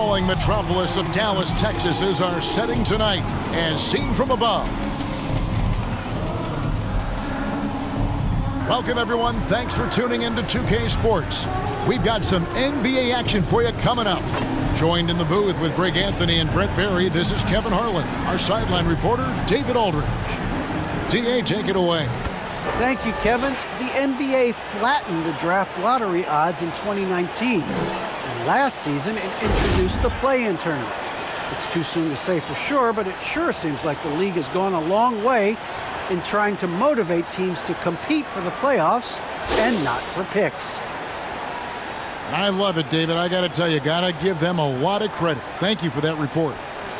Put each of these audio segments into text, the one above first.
sprawling metropolis of Dallas, Texas is our setting tonight, as seen from above. Welcome, everyone. Thanks for tuning in to 2K Sports. We've got some NBA action for you coming up. Joined in the booth with Greg Anthony and Brett Barry, this is Kevin Harlan. Our sideline reporter, David Aldridge. DA, take it away. Thank you, Kevin. The NBA flattened the draft lottery odds in 2019. And last season, it introduced the play-in tournament. It's too soon to say for sure, but it sure seems like the league has gone a long way in trying to motivate teams to compete for the playoffs and not for picks. I love it, David. I got to tell you, got to give them a lot of credit. Thank you for that report.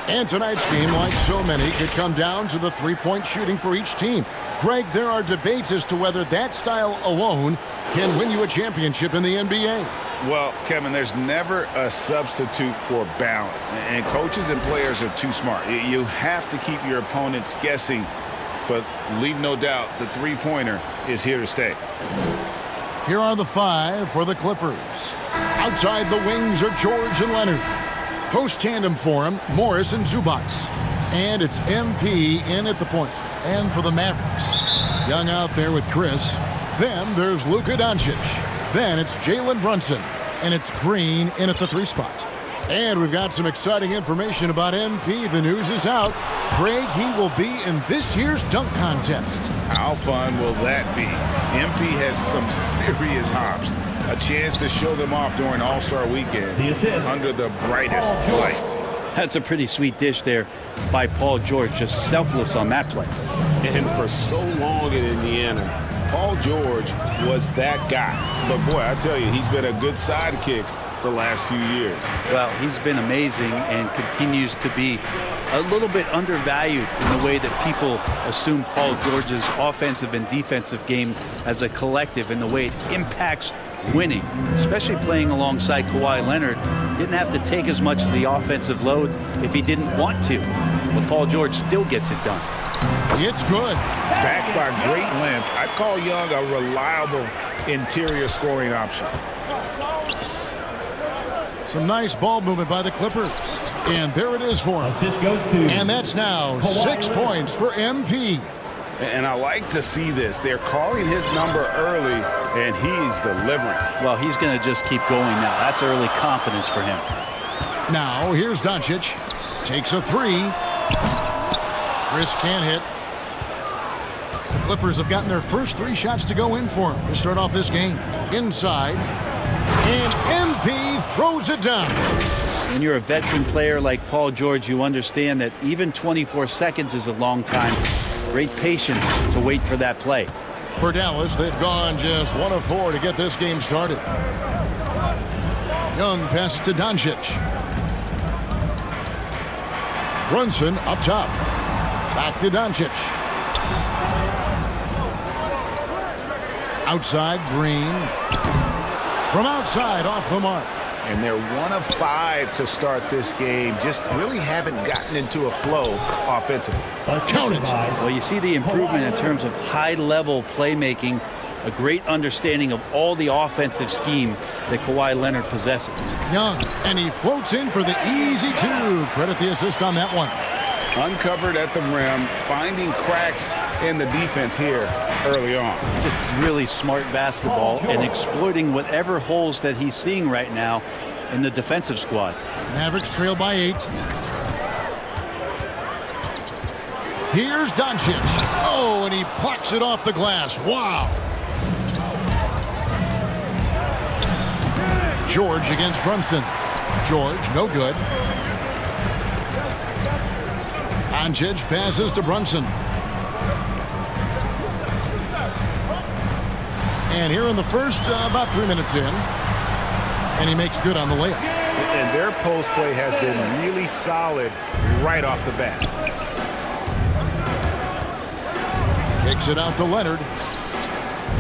And tonight's game, like so many, could come down to the three-point shooting for each team. Greg, there are debates as to whether that style alone can win you a championship in the NBA. Well, Kevin, there's never a substitute for balance. And coaches and players are too smart. You have to keep your opponents guessing. But leave no doubt, the three-pointer is here to stay. Here are the five for the Clippers. Outside the wings are George and Leonard. Post tandem for him, Morris and Zubac. And it's MP in at the point. And for the Mavericks, Young out there with Chris. Then there's Luka Doncic. Then it's Jalen Brunson. And it's Green in at the three spot. And we've got some exciting information about MP. The news is out. Greg, he will be in this year's dunk contest. How fun will that be? MP has some serious hops. A chance to show them off during All-Star Weekend under the brightest lights. That's a pretty sweet dish there by Paul George, just selfless on that play. And for so long in Indiana, Paul George was that guy. But boy, I tell you, he's been a good sidekick the last few years. Well, he's been amazing and continues to be a little bit undervalued in the way that people assume Paul George's offensive and defensive game as a collective and the way it impacts winning, especially playing alongside Kawhi Leonard. Didn't have to take as much of the offensive load if he didn't want to. But Paul George still gets it done. It's good. Backed by great length, I call Young a reliable interior scoring option. Some nice ball movement by the Clippers. And there it is for him. And that's now 6 points for MP. And I like to see this. They're calling his number early, and he's delivering. Well, he's going to just keep going now. That's early confidence for him. Now, here's Doncic. Takes a three. Chris can't hit. The Clippers have gotten their first 3 shots to go in for him to start off this game. Inside. And MP throws it down. When you're a veteran player like Paul George, you understand that even 24 seconds is a long time. Great patience to wait for that play. For Dallas, they've gone just 1 of 4 to get this game started. Young passes to Doncic. Brunson up top. Back to Doncic. Outside, Green. From outside, off the mark. And they're 1 of 5 to start this game. Just really haven't gotten into a flow offensively. Count it. Well, you see the improvement in terms of high-level playmaking, a great understanding of all the offensive scheme that Kawhi Leonard possesses. Young, and he floats in for the easy 2. Credit the assist on that one. Uncovered at the rim, finding cracks in the defense here early on. Just really smart basketball and exploiting whatever holes that he's seeing right now in the defensive squad. Mavericks trail by 8. Here's Doncic. Oh, and he plucks it off the glass. Wow. George against Brunson. George, no good. Doncic passes to Brunson. And here in the first, about 3 minutes in. And he makes good on the layup. And their post play has been really solid right off the bat. Kicks it out to Leonard.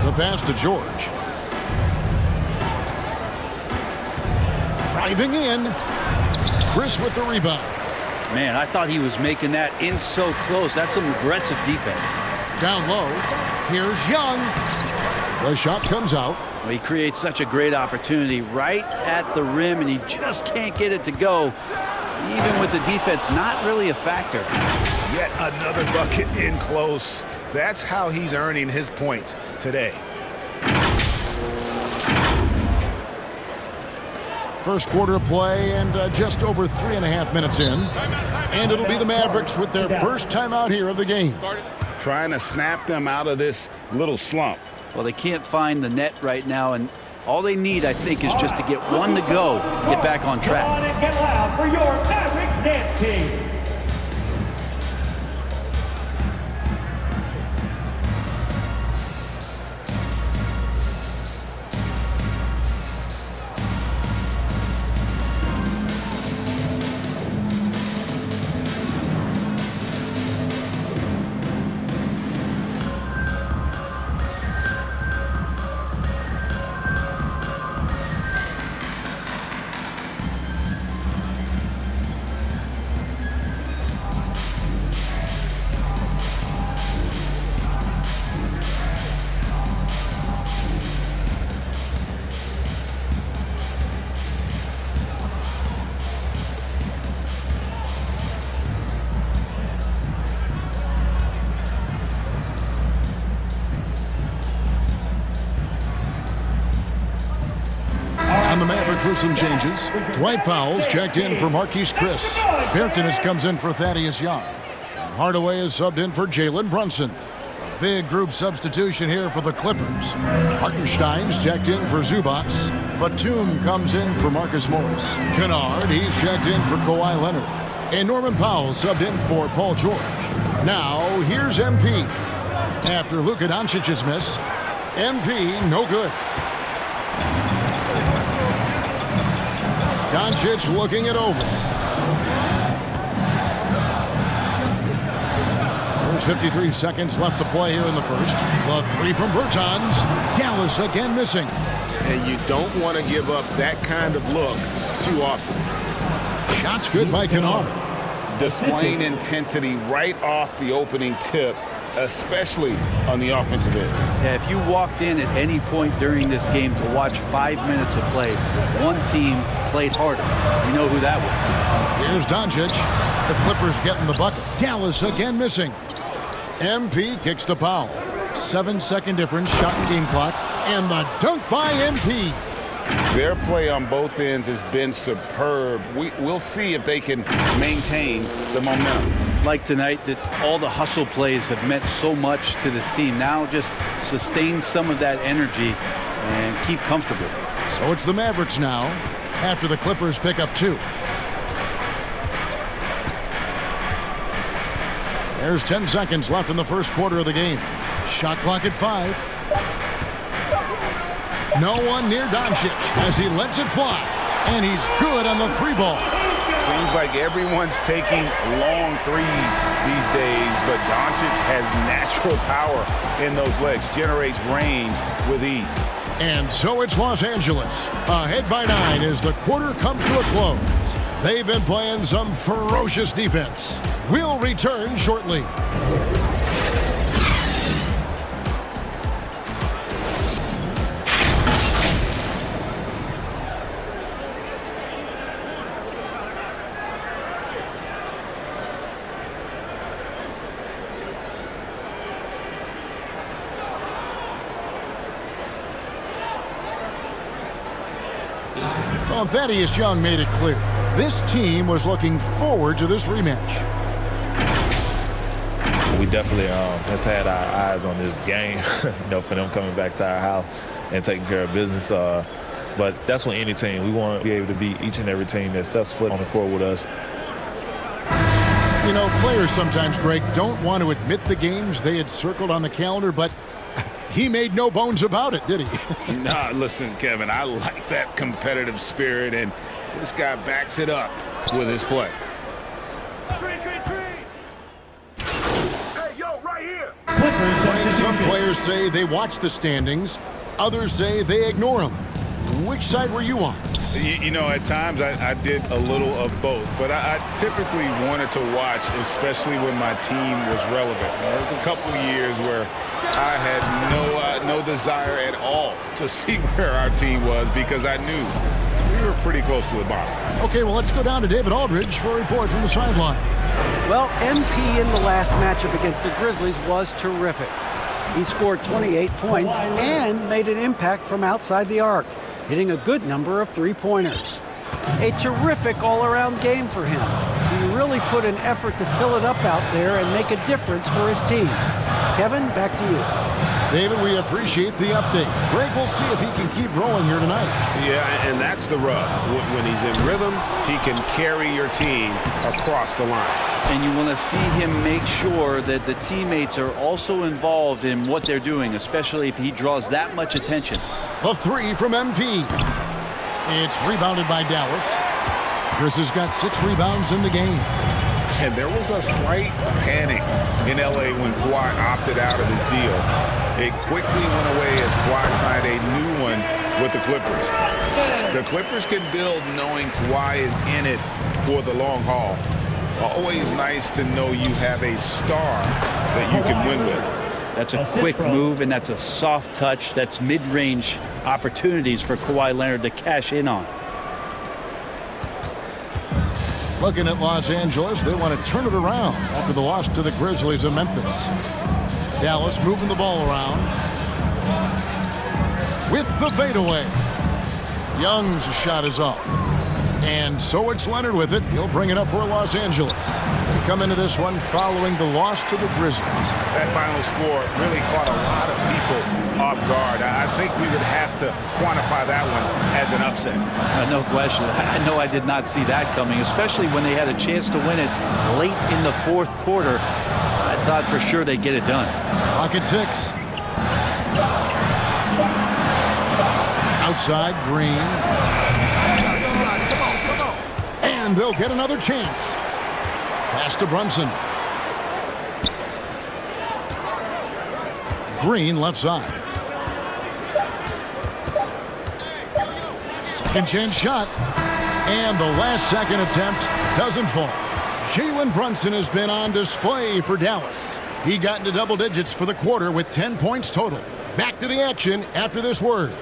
The pass to George. Driving in. Chris with the rebound. Man, I thought he was making that in so close. That's some aggressive defense. Down low. Here's Young. The shot comes out. Well, he creates such a great opportunity right at the rim, and he just can't get it to go, even with the defense not really a factor. Yet another bucket in close. That's how he's earning his points today. First quarter of play and just over 3.5 minutes in. And it'll be the Mavericks with their first timeout here of the game. Trying to snap them out of this little slump. Well, they can't find the net right now, and all they need, I think, is just to get one to go, get back on track. Come on and get loud for your Mavericks dance team. And the Mavericks with some changes. Dwight Powell's checked in for Marquise Chris. Bertanis comes in for Thaddeus Young. And Hardaway is subbed in for Jalen Brunson. A big group substitution here for the Clippers. Hartenstein's checked in for Zubac. Batum comes in for Marcus Morris. Kennard, he's checked in for Kawhi Leonard. And Norman Powell subbed in for Paul George. Now, here's MP. After Luka Doncic's miss, MP no good. Doncic looking it over. There's 53 seconds left to play here in the first. The three from Bertans. Dallas again missing. And you don't want to give up that kind of look too often. Shots good by Kennard. Displaying intensity right off the opening tip, especially on the offensive end. Yeah, if you walked in at any point during this game to watch 5 minutes of play, one team played harder. You know who that was. Here's Doncic. The Clippers getting the bucket. Dallas again missing. MP kicks to Powell. 7-second difference, shot and game clock. And the dunk by MP. Their play on both ends has been superb. We'll see if they can maintain the momentum. Like tonight, that all the hustle plays have meant so much to this team. Now just sustain some of that energy and keep comfortable. So it's the Mavericks now, after the Clippers pick up 2. There's 10 seconds left in the first quarter of the game. Shot clock at 5. No one near Doncic as he lets it fly. And he's good on the 3 ball. Seems like everyone's taking long threes these days, but Doncic has natural power in those legs, generates range with ease. And so it's Los Angeles, ahead by 9 as the quarter comes to a close. They've been playing some ferocious defense. We'll return shortly. Well, Thaddeus Young made it clear. This team was looking forward to this rematch. We definitely has had our eyes on this game, for them coming back to our house and taking care of business. But that's when any team, we want to be able to beat each and every team that steps foot on the court with us. You know, players sometimes, Greg, don't want to admit the games they had circled on the calendar, but he made no bones about it, did he? Nah, listen, Kevin, I like that competitive spirit, and this guy backs it up with his play. Some players say they watch the standings. Others say they ignore them. Which side were you on? You know, at times I did a little of both, but I typically wanted to watch, especially when my team was relevant. There was a couple of years where I had no desire at all to see where our team was because I knew we were pretty close to the bottom. Okay, well, let's go down to David Aldridge for a report from the sideline. Well, MP in the last matchup against the Grizzlies was terrific. He scored 28 points and made an impact from outside the arc, hitting a good number of three-pointers. A terrific all-around game for him. He really put an effort to fill it up out there and make a difference for his team. Kevin, back to you. David, we appreciate the update. Greg, we'll see if he can keep rolling here tonight. Yeah, and that's the rub. When he's in rhythm, he can carry your team across the line. And you want to see him make sure that the teammates are also involved in what they're doing, especially if he draws that much attention. A three from MP. It's rebounded by Dallas. Chris has got 6 rebounds in the game. And there was a slight panic in L.A. when Kawhi opted out of his deal. It quickly went away as Kawhi signed a new one with the Clippers. The Clippers can build knowing Kawhi is in it for the long haul. Always nice to know you have a star that you can win with. That's a quick move, and that's a soft touch. That's mid-range opportunities for Kawhi Leonard to cash in on. Looking at Los Angeles, they want to turn it around after the loss to the Grizzlies of Memphis. Dallas moving the ball around with the fadeaway. Young's shot is off. And so it's Leonard with it. He'll bring it up for Los Angeles. They come into this one following the loss to the Grizzlies. That final score really caught a lot of people off guard. I think we would have to quantify that one as an upset. No question. I know I did not see that coming, especially when they had a chance to win it late in the fourth quarter. I thought for sure they'd get it done. Clock at 6. Outside, Green. And they'll get another chance. Pass to Brunson. Green left side. Second chance shot. And the last second attempt doesn't fall. Jalen Brunson has been on display for Dallas. He got into double digits for the quarter with 10 points total. Back to the action after this word.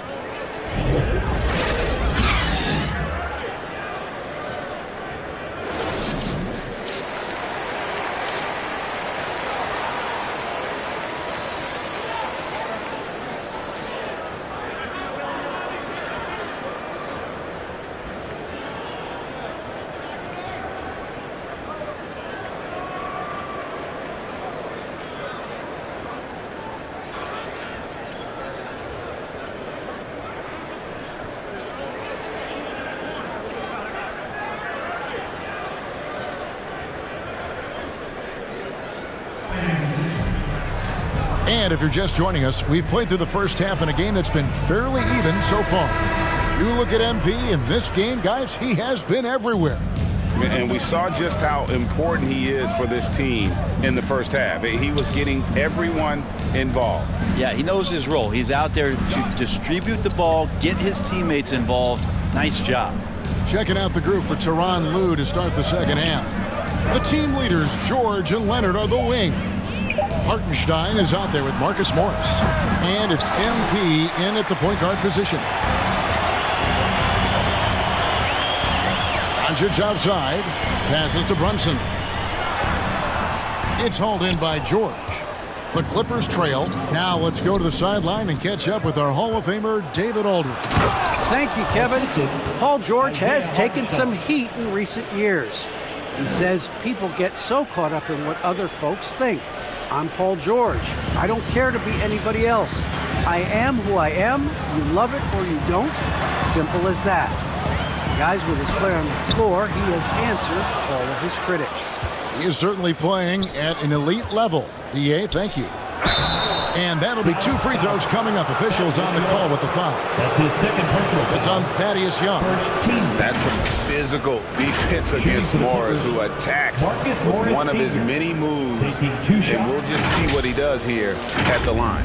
And if you're just joining us, we've played through the first half in a game that's been fairly even so far. You look at MP in this game, guys, he has been everywhere. And we saw just how important he is for this team in the first half. He was getting everyone involved. Yeah, he knows his role. He's out there to distribute the ball, get his teammates involved. Nice job. Checking out the group for Tyronn Lue to start the second half. The team leaders, George and Leonard, are the wings. Hartenstein is out there with Marcus Morris. And it's MP in at the point guard position. Doncic outside. Passes to Brunson. It's hauled in by George. The Clippers trail. Now let's go to the sideline and catch up with our Hall of Famer, David Aldridge. Thank you, Kevin. Paul George has taken some heat in recent years. He says people get so caught up in what other folks think. I'm Paul George. I don't care to be anybody else. I am who I am. You love it or you don't. Simple as that. Guys, with his play on the floor, he has answered all of his critics. He is certainly playing at an elite level. DA, thank you. And that'll be 2 free throws coming up. Officials on the call with the foul. That's his second personal foul. It's on Thaddeus Young. That's some physical defense against Morris, who attacks with one of his many moves. And we'll just see what he does here at the line.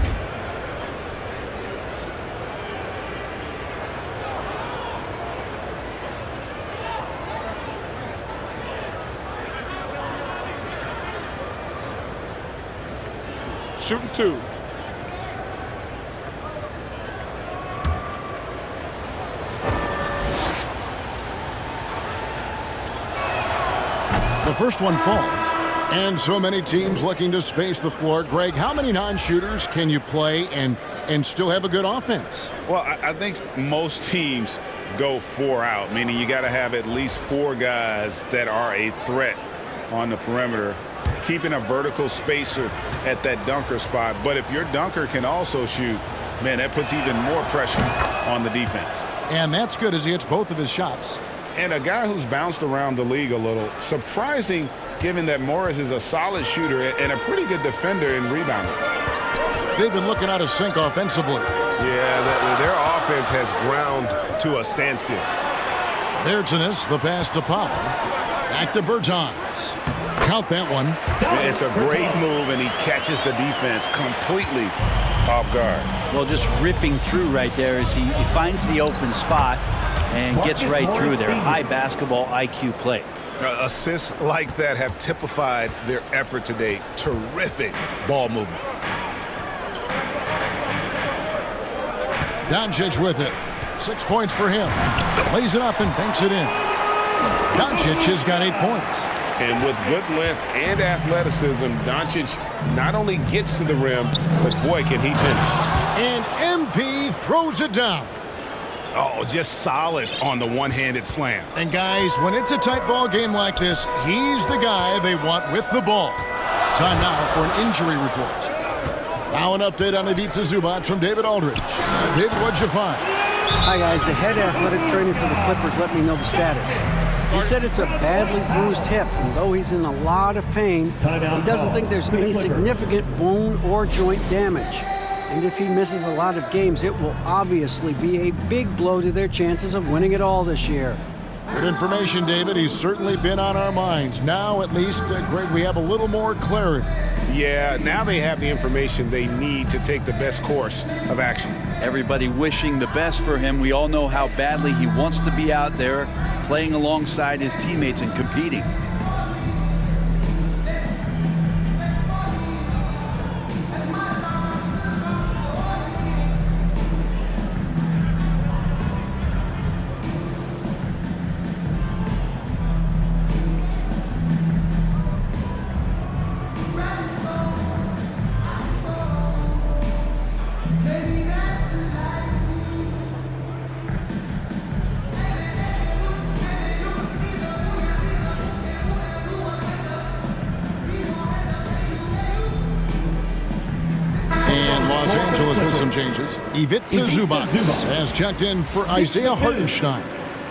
shooting 2. The first one falls. And so many teams looking to space the floor. Greg, how many non-shooters can you play and still have a good offense? Well, I think most teams go 4 out, meaning you got to have at least 4 guys that are a threat on the perimeter, keeping a vertical spacer at that dunker spot. But if your dunker can also shoot, man, that puts even more pressure on the defense. And that's good as he hits both of his shots. And a guy who's bounced around the league a little, surprising given that Morris is a solid shooter and a pretty good defender and rebounder. They've been looking out of sync offensively. Yeah, their offense has ground to a standstill. There's the pass to Powell. Back to Bertans. Count that one. It's a great move, and he catches the defense completely off guard. Well, just ripping through right there as he finds the open spot and gets right through there. High basketball IQ play. Assists like that have typified their effort today. Terrific ball movement. Doncic with it. 6 points for him. Lays it up and banks it in. Doncic has got 8 points. And with good length and athleticism, Doncic not only gets to the rim, but boy, can he finish. And MP throws it down. Oh, just solid on the one-handed slam. And guys, when it's a tight ball game like this, he's the guy they want with the ball. Time now for an injury report. Now an update on Ivica Zubac from David Aldridge. David, what'd you find? Hi, guys. The head athletic trainer for the Clippers let me know the status. He said it's a badly bruised hip, and though he's in a lot of pain, he doesn't think there's any significant bone or joint damage. And if he misses a lot of games, it will obviously be a big blow to their chances of winning it all this year. Good information, David. He's certainly been on our minds. Now, at least, Greg, we have a little more clarity. Yeah, now they have the information they need to take the best course of action. Everybody wishing the best for him. We all know how badly he wants to be out there playing alongside his teammates and competing. With some changes, Ivica Zubac has checked in for Isaiah Hartenstein,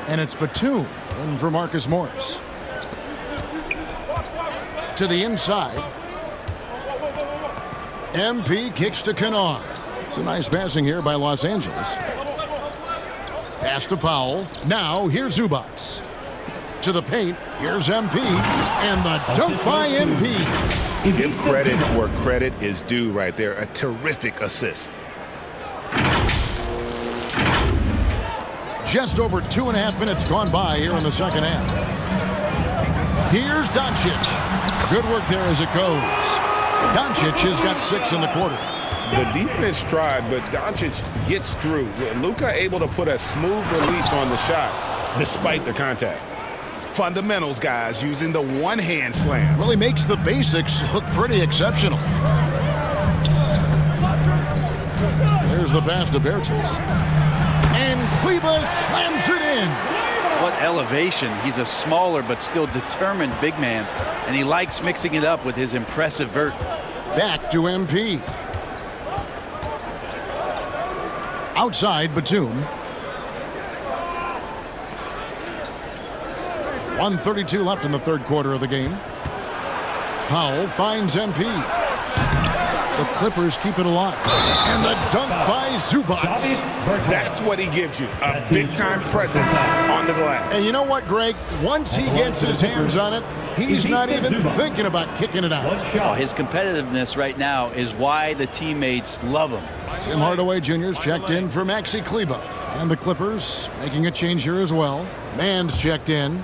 and it's Batum in for Marcus Morris. To the inside, MP kicks to Kennard. It's a nice passing here by Los Angeles. Pass to Powell. Now here's Zubac. To the paint, here's MP, and the dunk by MP. Give credit where credit is due right there. A terrific assist. Just over 2.5 minutes gone by here in the second half. Here's Doncic. Good work there as it goes. Doncic has got 6 in the quarter. The defense tried, but Doncic gets through. Luka able to put a smooth release on the shot despite the contact. Fundamentals, guys, using the one-hand slam. Really makes the basics look pretty exceptional. There's the pass to Bertans. And Kleba slams it in. What elevation. He's a smaller but still determined big man, and he likes mixing it up with his impressive vert. Back to MP. Outside, Batum. 1:32 left in the third quarter of the game. Powell finds MP. The Clippers keep it alive. And the dunk by Zubac. That's what he gives you, a big-time presence on the glass. And you know what, Greg? Once he gets his hands on it, he's not even thinking about kicking it out. Oh, his competitiveness right now is why the teammates love him. Tim Hardaway Jr.'s checked in for Maxi Kleba. And the Clippers making a change here as well. Mann's checked in.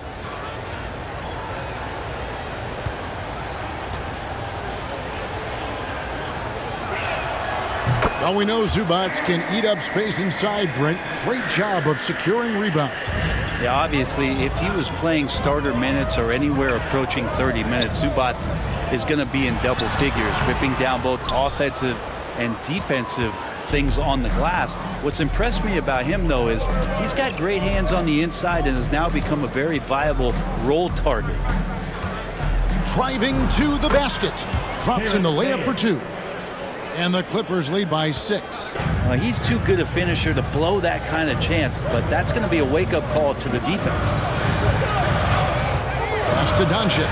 Well, we know Zubats can eat up space inside, Brent. Great job of securing rebounds. Yeah, obviously, if he was playing starter minutes or anywhere approaching 30 minutes, Zubats is going to be in double figures, ripping down both offensive and defensive things on the glass. What's impressed me about him, though, is he's got great hands on the inside and has now become a very viable roll target. Driving to the basket. Drops in the layup for 2. And the Clippers lead by 6. He's too good a finisher to blow that kind of chance, but that's going to be a wake-up call to the defense. Pass to Doncic.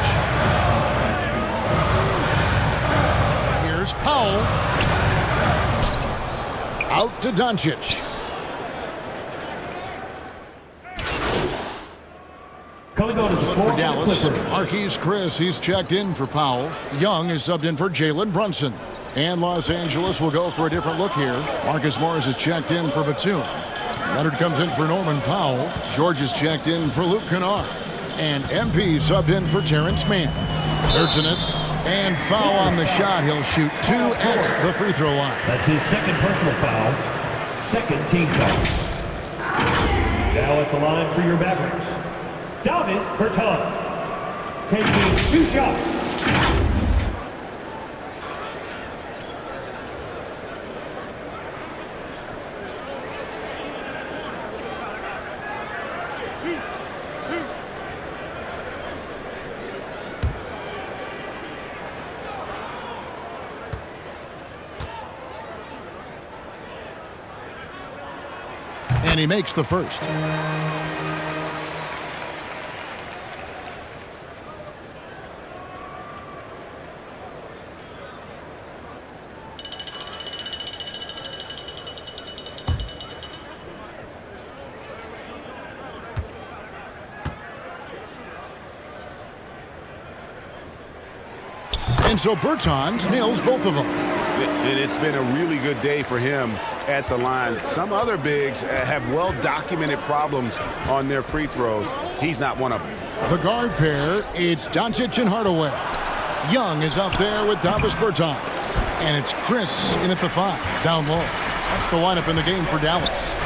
Here's Powell. Out to Doncic. Coming on to the For floor, Dallas, Clippers. Marquise Chris, he's checked in for Powell. Young is subbed in for Jalen Brunson. And Los Angeles will go for a different look here. Marcus Morris is checked in for Batum. Leonard comes in for Norman Powell. George is checked in for Luke Kennard. And MP subbed in for Terrence Mann. Ertzines, and foul on the shot. He'll shoot 2 at the free throw line. That's his second personal foul. Second team foul. Now at the line for your Mavericks, Davis Bertans, taking 2 shots. And he makes the first. And so Bertans nails both of them. And it's been a really good day for him at the line. Some other bigs have well-documented problems on their free throws. He's not one of them. The guard pair, it's Doncic and Hardaway. Young is up there with Davis Bertans. And it's Chris in at the 5, down low. That's the lineup in the game for Dallas.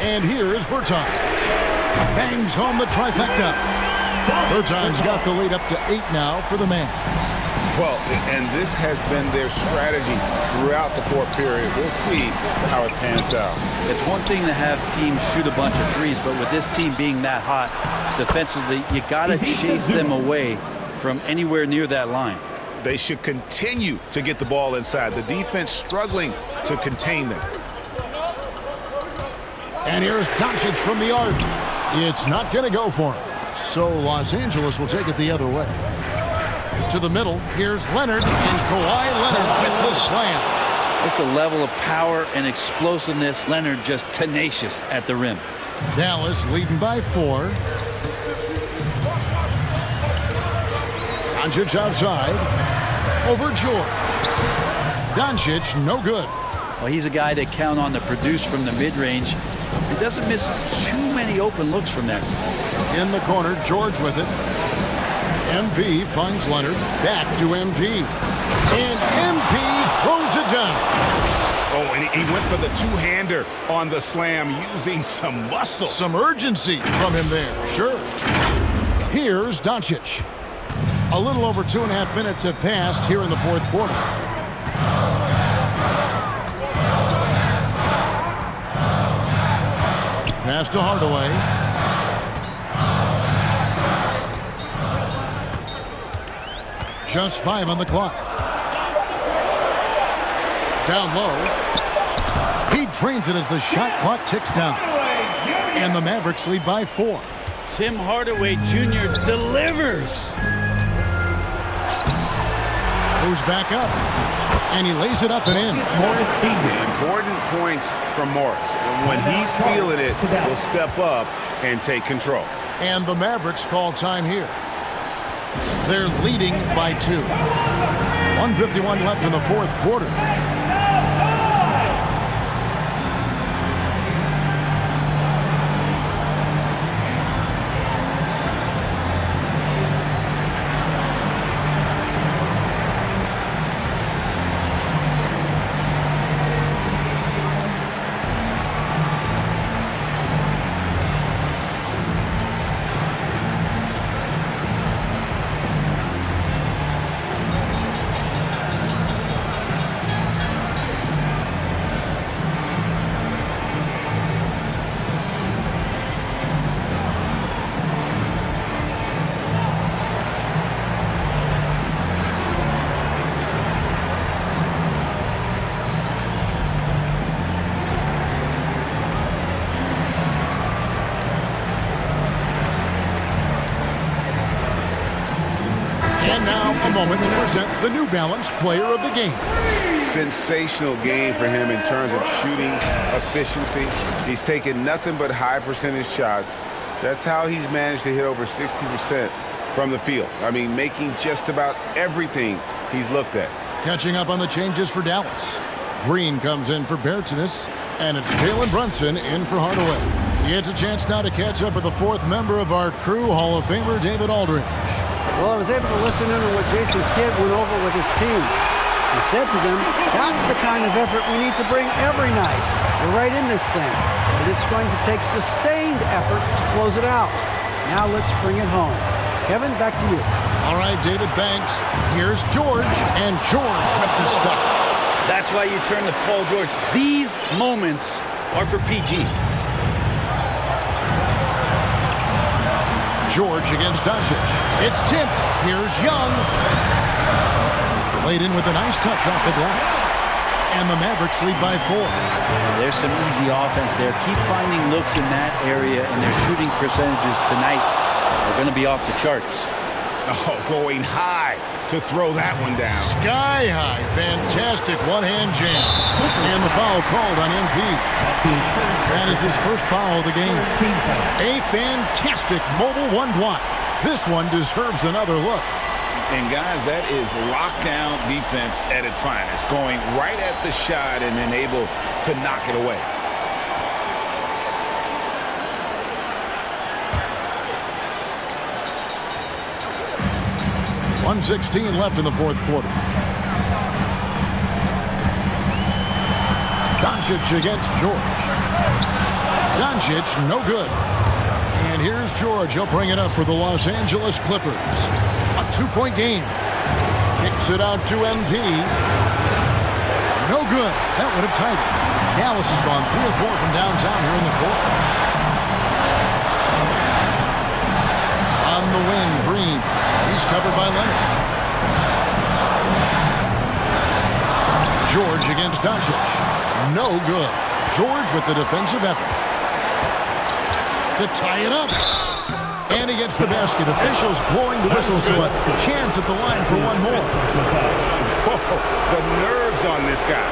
And here is Bertans. Bangs home the trifecta. Bertans got the lead up to 8 now for the Mavs. Well, and this has been their strategy throughout the fourth period. We'll see how it pans out. It's one thing to have teams shoot a bunch of threes, but with this team being that hot defensively, you got to chase them away from anywhere near that line. They should continue to get the ball inside. The defense struggling to contain them. And here's Doncic from the arc. It's not going to go for him. So Los Angeles will take it the other way. To the middle, here's Leonard, and Kawhi Leonard with the slam. Just a level of power and explosiveness. Leonard just tenacious at the rim. Dallas leading by 4. Doncic outside. Over George. Doncic, no good. Well, he's a guy that count on to produce from the mid-range. He doesn't miss too many open looks from that. In the corner, George with it. MP finds Leonard. Back to MP. And MP throws it down. Oh, and he went for the two-hander on the slam, using some muscle. Some urgency from him there, sure. Here's Doncic. A little over 2.5 minutes have passed here in the fourth quarter. Pass to Hardaway. Just 5 on the clock. Down low. He drains it as the shot clock ticks down. And the Mavericks lead by 4. Tim Hardaway Jr. delivers. Moves back up. And he lays it up and in. Morris Sr. Important points from Morris. And when he's feeling it, he'll step up and take control. And the Mavericks call time here. They're leading by 2. 1:51 left in the fourth quarter. And now a moment to present the New Balance Player of the Game. Sensational game for him in terms of shooting efficiency. He's taken nothing but high percentage shots. That's how he's managed to hit over 60% from the field. I mean, making just about everything he's looked at. Catching up on the changes for Dallas. Green comes in for Bertanis, and it's Jalen Brunson in for Hardaway. He gets a chance now to catch up with the fourth member of our crew, Hall of Famer David Aldridge. Well, I was able to listen in on what Jason Kidd went over with his team. He said to them, that's the kind of effort we need to bring every night. We're right in this thing, but it's going to take sustained effort to close it out. Now let's bring it home. Kevin, back to you. All right, David, thanks. Here's George, and George with the stuff. That's why you turn to Paul George. These moments are for PG. George against Doncic. It's tipped. Here's Young. Played in with a nice touch off the glass. And the Mavericks lead by 4. There's some easy offense there. Keep finding looks in that area, and their shooting percentages tonight are going to be off the charts. Oh, going high to throw that one down. Sky high. Fantastic one-hand jam. And the foul called on MP. That is his first foul of the game. A fantastic mobile one block. This one deserves another look. And, guys, that is lockdown defense at its finest. Going right at the shot and then able to knock it away. .116 left in the fourth quarter. Doncic against George. Doncic, no good. And here's George. He'll bring it up for the Los Angeles Clippers. A 2-point game. Kicks it out to MP. No good. That would have tied it. Dallas has gone 3 of 4 from downtown here in the fourth. On the wing, Green. He's covered by Leonard. George against Doncic. No good. George with the defensive effort. To tie it up. And he gets the basket. Officials blowing the whistle, so a chance at the line for one more. Whoa, the nerves on this guy.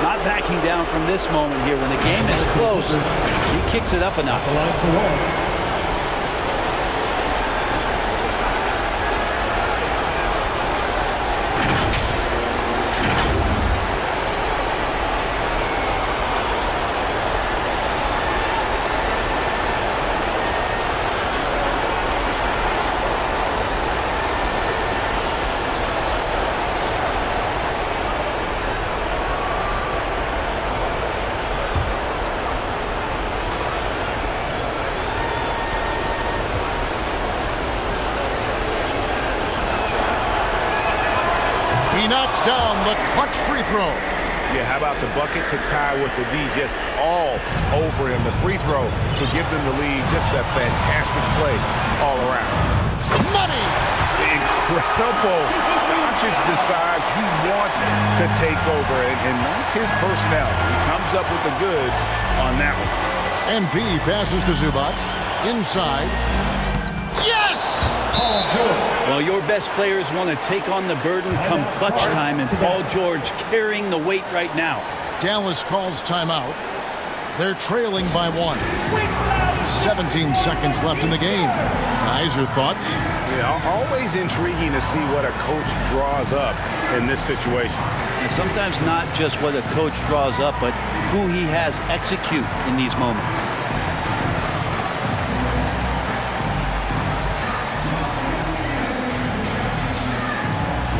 Not backing down from this moment here. When the game is close, he kicks it up a notch. He knocks down the clutch free throw. Yeah, how about the bucket to tie with the D just all over him. The free throw to give them the lead. Just a fantastic play all around. Money! Incredible. Doncic decides he wants to take over, and that's his personality. He comes up with the goods on that one. MP passes to Zubac. Inside. Yes! Well, your best players want to take on the burden come clutch time, and Paul George carrying the weight right now. Dallas calls timeout. They're trailing by 1. 17 seconds left in the game. Guys, your thoughts? Yeah, always intriguing to see what a coach draws up in this situation. And sometimes not just what a coach draws up, but who he has execute in these moments.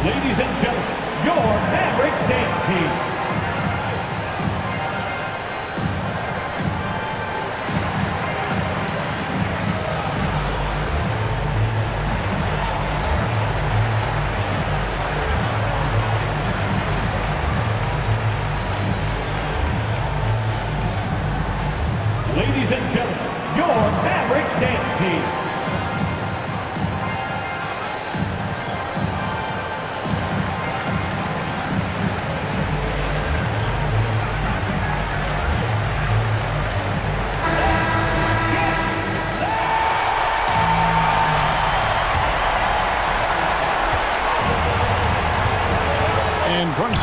Ladies and gentlemen, your Mavericks dance team. Ladies and gentlemen, your Mavericks dance team.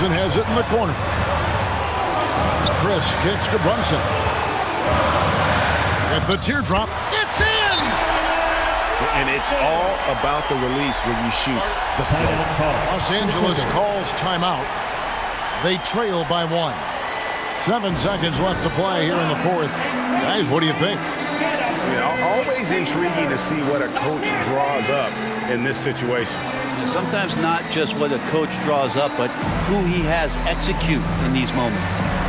Rosen has it in the corner. Chris kicks to Brunson. With the teardrop, it's in! And it's all about the release when you shoot the float. Los Angeles calls timeout. They trail by 1. 7 seconds left to play here in the fourth. Guys, what do you think? Always intriguing to see what a coach draws up in this situation. Sometimes not just what a coach draws up, but who he has execute in these moments.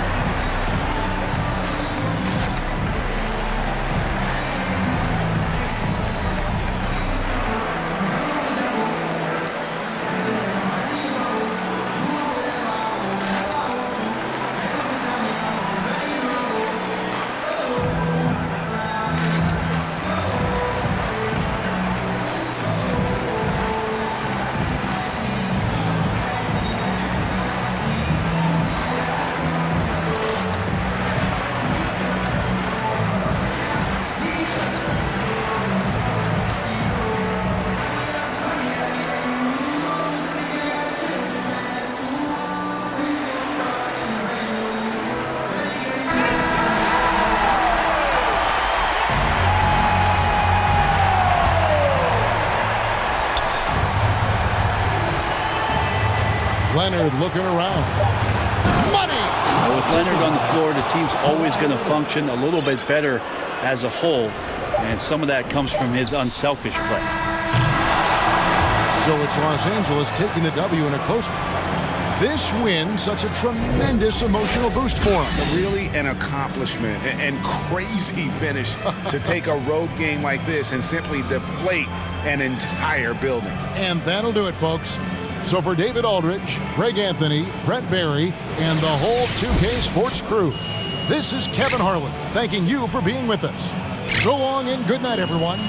Leonard looking around. Money! With Leonard on the floor, the team's always going to function a little bit better as a whole, and some of that comes from his unselfish play. So it's Los Angeles taking the W in a close one. This win, such a tremendous emotional boost for him. Really an accomplishment and crazy finish to take a road game like this and simply deflate an entire building. And that'll do it, folks. So for David Aldridge, Greg Anthony, Brett Barry, and the whole 2K Sports crew, this is Kevin Harlan thanking you for being with us. So long and good night, everyone.